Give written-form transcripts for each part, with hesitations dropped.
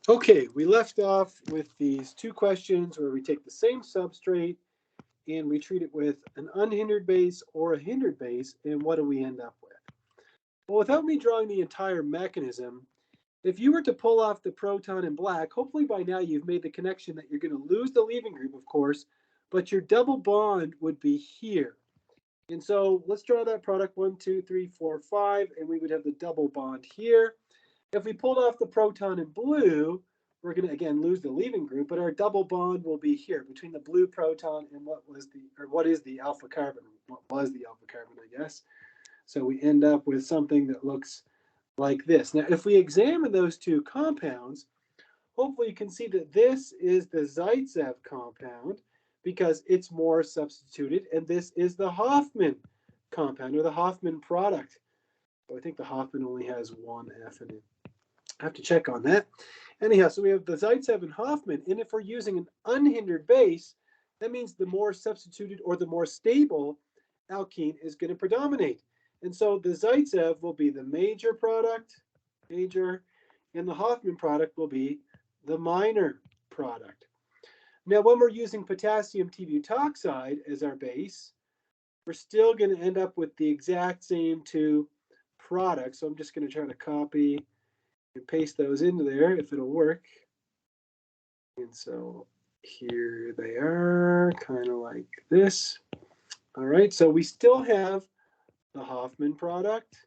Okay, we left off with these two questions where we take the same substrate and we treat it with an unhindered base or a hindered base, and what do we end up with? Well, without me drawing the entire mechanism, if you were to pull off the proton in black, hopefully by now you've made the connection that you're going to lose the leaving group, of course, but your double bond would be here. And so let's draw that product 1, 2, 3, 4, 5, and we would have the double bond here. If we pulled off the proton in blue, we're going to again lose the leaving group, but our double bond will be here between the blue proton and what is the alpha carbon? What was the alpha carbon, I guess? So we end up with something that looks like this. Now, if we examine those two compounds, hopefully you can see that this is the Zaitsev compound because it's more substituted, and this is the Hofmann compound or the Hofmann product. So I think the Hofmann only has one F in it. I have to check on that. Anyhow, so we have the Zaitsev and Hofmann, and if we're using an unhindered base, that means the more substituted or the more stable alkene is going to predominate. And so the Zaitsev will be the major product, major, and the Hofmann product will be the minor product. Now, when we're using potassium t-butoxide as our base, we're still going to end up with the exact same two products. So I'm just going to try to copy and paste those into there if it'll work. And so here they are, kind of like this. All right, so we still have the Hofmann product,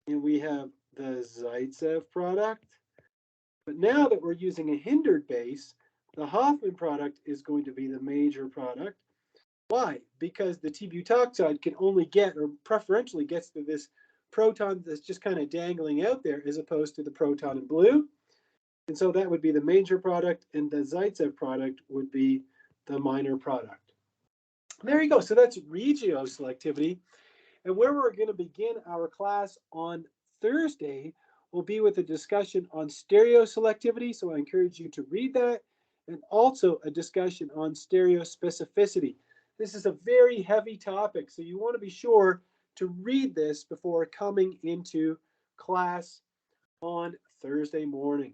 and we have the Zaitsev product. But now that we're using a hindered base, the Hofmann product is going to be the major product. Why? Because the t-butoxide can only get, or preferentially gets to this proton that's just kind of dangling out there as opposed to the proton in blue. And so that would be the major product, and the Zaitsev product would be the minor product. There you go. So that's regioselectivity. And where we're going to begin our class on Thursday will be with a discussion on stereoselectivity. So I encourage you to read that, and also a discussion on stereospecificity. This is a very heavy topic, so you want to be sure to read this before coming into class on Thursday morning.